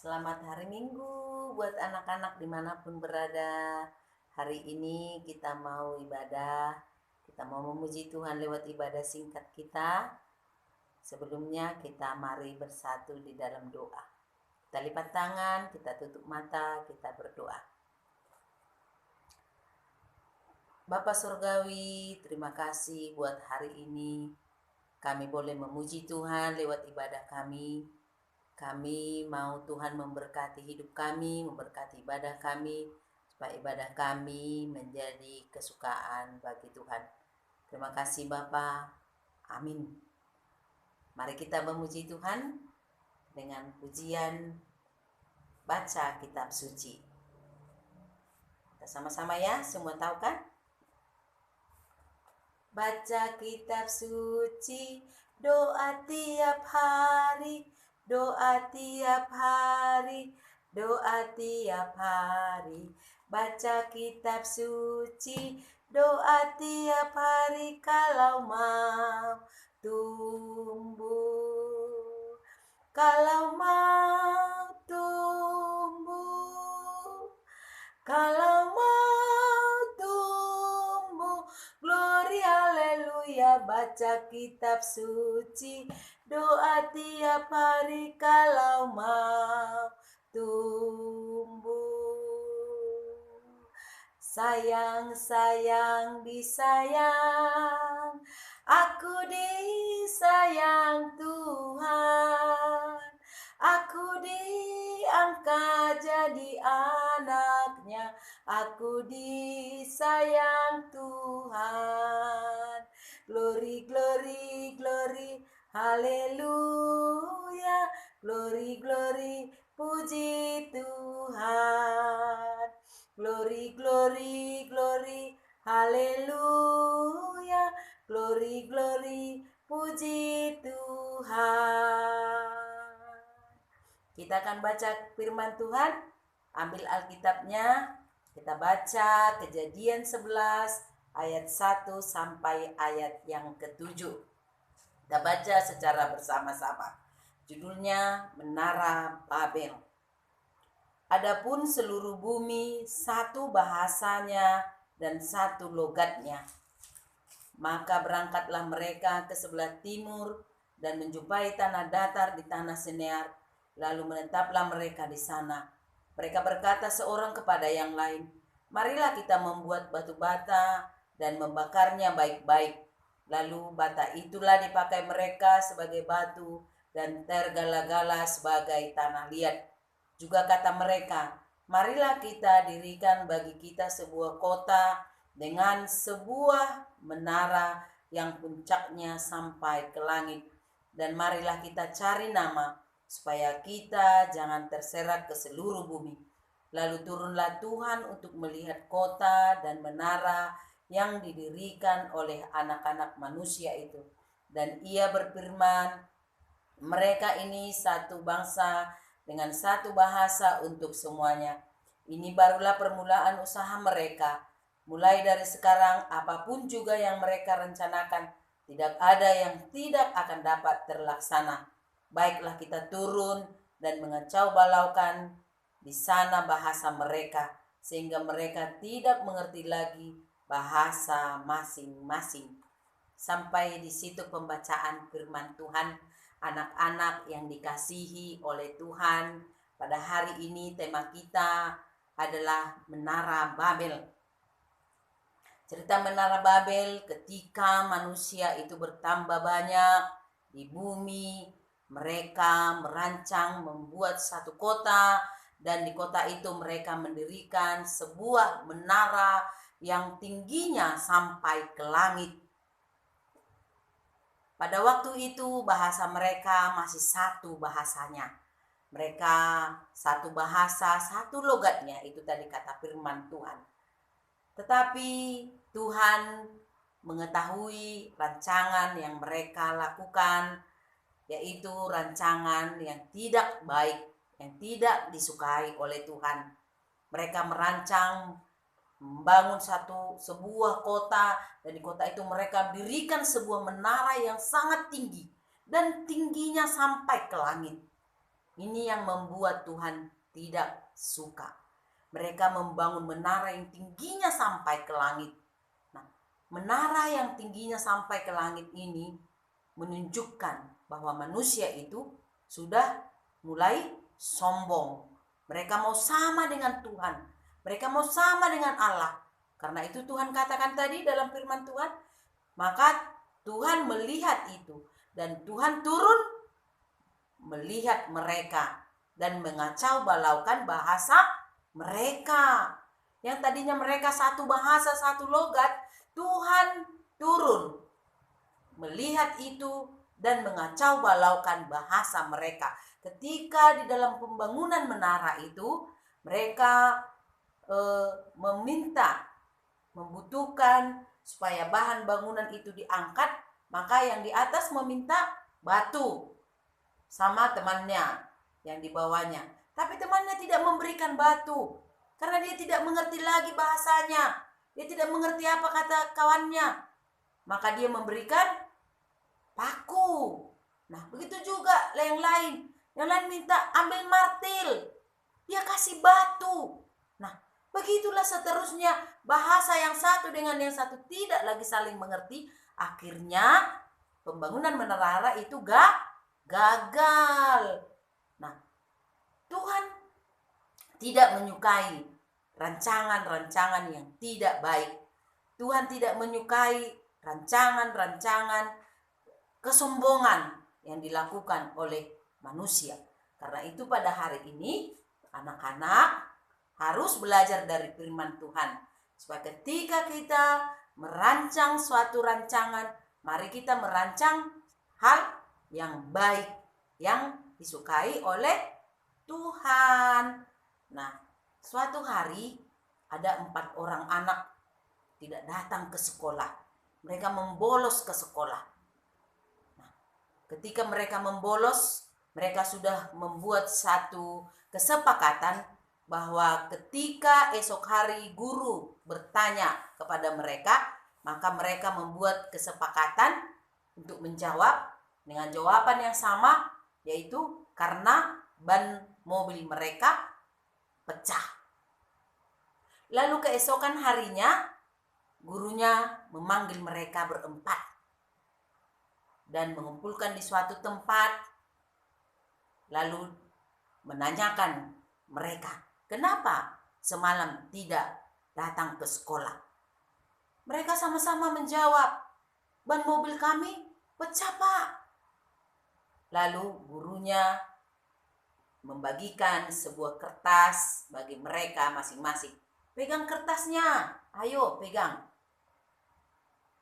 Selamat hari Minggu buat anak-anak dimanapun berada. Hari ini kita mau ibadah, kita mau memuji Tuhan lewat ibadah singkat kita. Sebelumnya kita mari bersatu di dalam doa. Kita lipat tangan, kita tutup mata, kita berdoa. Bapa Surgawi, terima kasih buat hari ini. Kami boleh memuji Tuhan lewat ibadah kami. Kami mau Tuhan memberkati hidup kami, memberkati ibadah kami, supaya ibadah kami menjadi kesukaan bagi Tuhan. Terima kasih Bapa. Amin. Mari kita memuji Tuhan dengan pujian baca kitab suci. Kita sama-sama ya, semua tahu kan? Baca kitab suci, doa tiap hari, doa tiap hari, doa tiap hari. Baca kitab suci, doa tiap hari kalau mau tumbuh. Kalau mau tumbuh, kalau mau tumbuh, gloria haleluya. Baca kitab suci, doa tiap hari kalau mau tumbuh. Sayang, sayang, disayang, aku disayang Tuhan. Aku diangkat jadi anaknya, aku disayang Tuhan. Glory, glory, glory, haleluya. Glory, glory, puji Tuhan. Glory, glory, glory, haleluya. Glory, glory, puji Tuhan. Kita akan baca firman Tuhan. Ambil Alkitabnya. Kita baca Kejadian 11 ayat 1 sampai ayat yang ke-7. Kita baca secara bersama-sama. Judulnya Menara Babel. Adapun seluruh bumi satu bahasanya dan satu logatnya. Maka berangkatlah mereka ke sebelah timur dan menjumpai tanah datar di tanah Sinear. Lalu menetaplah mereka di sana. Mereka berkata seorang kepada yang lain, marilah kita membuat batu bata dan membakarnya baik-baik. Lalu bata itulah dipakai mereka sebagai batu dan tergala-gala sebagai tanah liat. Juga kata mereka, marilah kita dirikan bagi kita sebuah kota dengan sebuah menara yang puncaknya sampai ke langit. Dan marilah kita cari nama, supaya kita jangan terserak ke seluruh bumi. Lalu turunlah Tuhan untuk melihat kota dan menara yang didirikan oleh anak-anak manusia itu. Dan ia berfirman, mereka ini satu bangsa dengan satu bahasa untuk semuanya. Ini barulah permulaan usaha mereka. Mulai dari sekarang, apapun juga yang mereka rencanakan, tidak ada yang tidak akan dapat terlaksana. Baiklah kita turun dan mengacau balaukan di sana bahasa mereka, sehingga mereka tidak mengerti lagi bahasa masing-masing. Sampai di situ pembacaan firman Tuhan. Anak-anak yang dikasihi oleh Tuhan, pada hari ini tema kita adalah Menara Babel. Cerita Menara Babel ketika manusia itu bertambah banyak di bumi, mereka merancang membuat satu kota, dan di kota itu mereka mendirikan sebuah menara yang tingginya sampai ke langit. Pada waktu itu bahasa mereka masih satu bahasanya. Mereka satu bahasa, satu logatnya, itu tadi kata firman Tuhan. Tetapi Tuhan mengetahui rancangan yang mereka lakukan, yaitu rancangan yang tidak baik, yang tidak disukai oleh Tuhan. Mereka merancang membangun sebuah kota, dan di kota itu mereka dirikan sebuah menara yang sangat tinggi dan tingginya sampai ke langit. Ini yang membuat Tuhan tidak suka. Mereka membangun menara yang tingginya sampai ke langit. Nah, menara yang tingginya sampai ke langit ini menunjukkan bahwa manusia itu sudah mulai sombong. Mereka mau sama dengan Tuhan. Mereka mau sama dengan Allah. Karena itu Tuhan katakan tadi dalam firman Tuhan, maka Tuhan melihat itu dan Tuhan turun melihat mereka dan mengacau balaukan bahasa mereka. Yang tadinya mereka satu bahasa, satu logat, Tuhan turun melihat itu dan mengacau balaukan bahasa mereka. Ketika di dalam pembangunan menara itu, mereka membutuhkan supaya bahan bangunan itu diangkat, maka yang di atas meminta batu sama temannya yang di bawahnya. Tapi temannya tidak memberikan batu karena dia tidak mengerti lagi bahasanya. Dia tidak mengerti apa kata kawannya. Maka dia memberikan paku. Nah, begitu juga yang lain. Yang lain minta ambil martil. Dia kasih batu. Nah, begitulah seterusnya. Bahasa yang satu dengan yang satu tidak lagi saling mengerti. Akhirnya pembangunan menara itu gagal. Nah, Tuhan tidak menyukai rancangan-rancangan yang tidak baik. Tuhan tidak menyukai rancangan-rancangan kesombongan yang dilakukan oleh manusia. Karena itu pada hari ini anak-anak harus belajar dari firman Tuhan. Supaya ketika kita merancang suatu rancangan, mari kita merancang hal yang baik, yang disukai oleh Tuhan. Nah, suatu hari ada 4 orang anak tidak datang ke sekolah. Mereka membolos ke sekolah. Ketika mereka membolos, mereka sudah membuat satu kesepakatan bahwa ketika esok hari guru bertanya kepada mereka, maka mereka membuat kesepakatan untuk menjawab dengan jawaban yang sama, yaitu karena ban mobil mereka pecah. Lalu keesokan harinya, gurunya memanggil mereka berempat dan mengumpulkan di suatu tempat, lalu menanyakan mereka, kenapa semalam tidak datang ke sekolah? Mereka sama-sama menjawab, ban mobil kami pecah, Pak. Lalu gurunya membagikan sebuah kertas bagi mereka masing-masing. Pegang kertasnya, ayo pegang.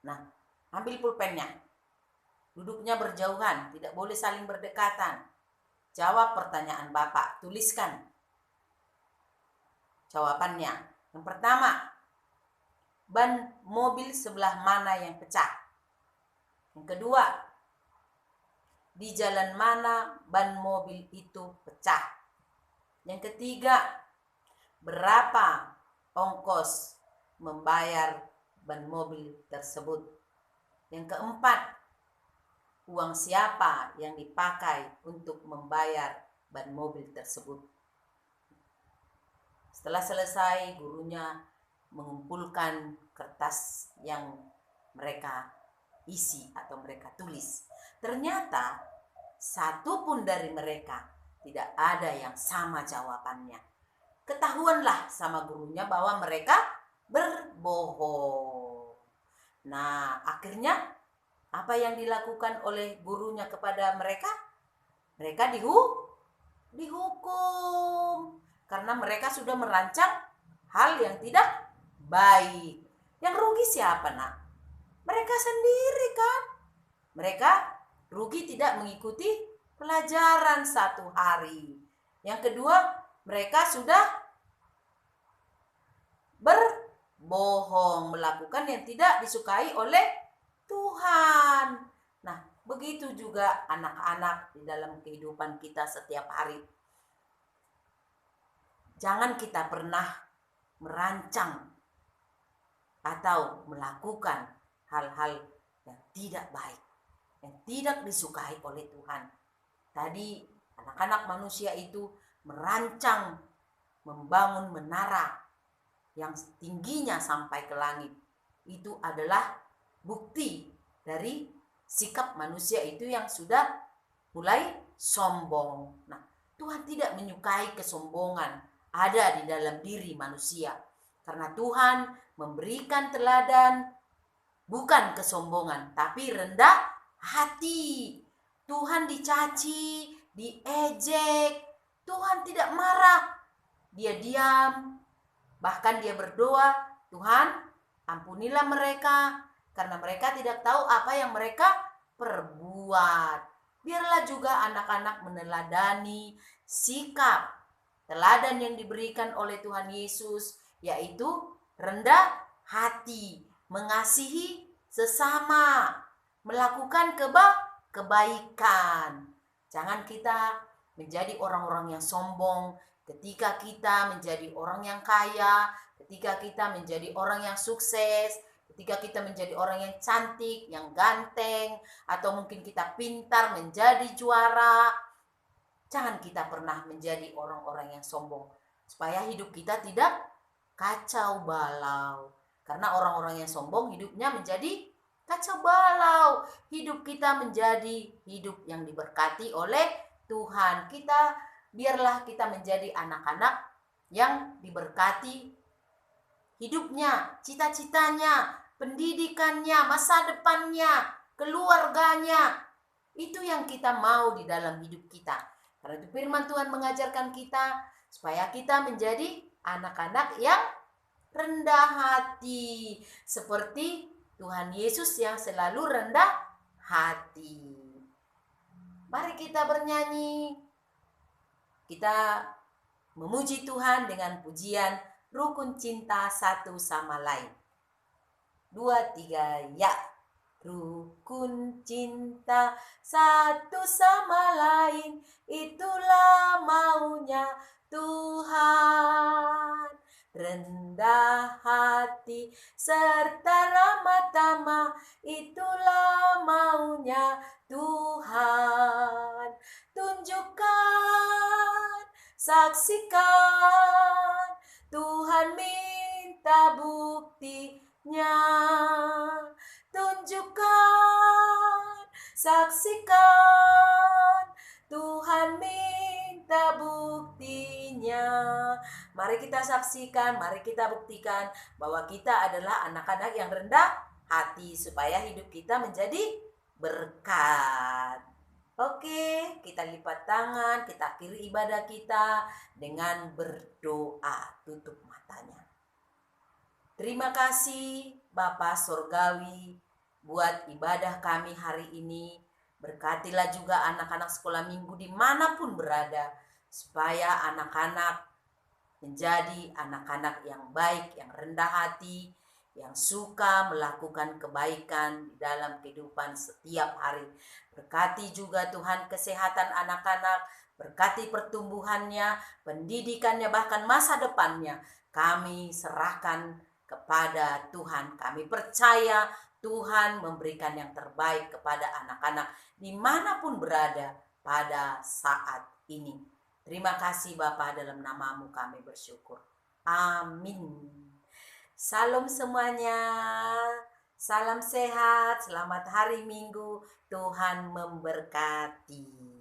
Nah, ambil pulpennya. Duduknya berjauhan, tidak boleh saling berdekatan. Jawab pertanyaan Bapak, tuliskan jawabannya. Yang pertama, ban mobil sebelah mana yang pecah? Yang kedua, di jalan mana ban mobil itu pecah? Yang ketiga, berapa ongkos membayar ban mobil tersebut? Yang keempat, uang siapa yang dipakai untuk membayar ban mobil tersebut? Setelah selesai, gurunya mengumpulkan kertas yang mereka isi atau mereka tulis. Ternyata satu pun dari mereka tidak ada yang sama jawabannya. Ketahuanlah sama gurunya bahwa mereka berbohong. Nah, akhirnya apa yang dilakukan oleh gurunya kepada mereka? Mereka dihukum karena mereka sudah merancang hal yang tidak baik. Yang rugi siapa, Nak? Mereka sendiri kan? Mereka rugi tidak mengikuti pelajaran 1 hari. Yang kedua, mereka sudah berbohong, melakukan yang tidak disukai oleh Tuhan. Nah, begitu juga anak-anak di dalam kehidupan kita setiap hari. Jangan kita pernah merancang atau melakukan hal-hal yang tidak baik, yang tidak disukai oleh Tuhan. Tadi Anak-anak manusia itu merancang membangun menara yang tingginya sampai ke langit. Itu adalah bukti dari sikap manusia itu yang sudah mulai sombong. Nah, Tuhan tidak menyukai kesombongan ada di dalam diri manusia. Karena Tuhan memberikan teladan bukan kesombongan, tapi rendah hati. Tuhan dicaci, diejek, Tuhan tidak marah. Dia diam, bahkan dia berdoa, Tuhan ampunilah mereka, karena mereka tidak tahu apa yang mereka perbuat. Biarlah juga anak-anak meneladani sikap teladan yang diberikan oleh Tuhan Yesus, yaitu rendah hati, mengasihi sesama, melakukan kebaikan. Jangan kita menjadi orang-orang yang sombong ketika kita menjadi orang yang kaya, ketika kita menjadi orang yang sukses, ketika kita menjadi orang yang cantik, yang ganteng, atau mungkin kita pintar menjadi juara. Jangan kita pernah menjadi orang-orang yang sombong, supaya hidup kita tidak kacau balau. Karena orang-orang yang sombong hidupnya menjadi kacau balau. Hidup kita menjadi hidup yang diberkati oleh Tuhan. Biarlah kita menjadi anak-anak yang diberkati hidupnya, cita-citanya, pendidikannya, masa depannya, keluarganya. Itu yang kita mau di dalam hidup kita. Karena itu firman Tuhan mengajarkan kita supaya kita menjadi anak-anak yang rendah hati. Seperti Tuhan Yesus yang selalu rendah hati. Mari kita bernyanyi. Kita memuji Tuhan dengan pujian rukun cinta satu sama lain. 2, 3, ya. Rukun cinta satu sama lain, itulah maunya Tuhan. Rendah hati serta ramah tamah, itulah maunya Tuhan. Tunjukkan, saksikan, Tuhan minta buktinya. Tunjukkan, saksikan, Tuhan minta buktinya. Mari kita saksikan, mari kita buktikan bahwa kita adalah anak-anak yang rendah hati, supaya hidup kita menjadi berkat. Oke, kita lipat tangan, kita akhiri ibadah kita dengan berdoa. Tutup matanya. Terima kasih Bapa Sorgawi buat ibadah kami hari ini. Berkatilah juga anak-anak sekolah minggu dimanapun berada, supaya anak-anak menjadi anak-anak yang baik, yang rendah hati, yang suka melakukan kebaikan di dalam kehidupan setiap hari. Berkati juga Tuhan kesehatan anak-anak, berkati pertumbuhannya, pendidikannya, bahkan masa depannya. Kami serahkan kepada Tuhan. Kami percaya Tuhan memberikan yang terbaik kepada anak-anak dimanapun berada pada saat ini. Terima kasih Bapa, dalam namamu kami bersyukur. Amin. Salam semuanya. Salam sehat, selamat hari Minggu. Tuhan memberkati.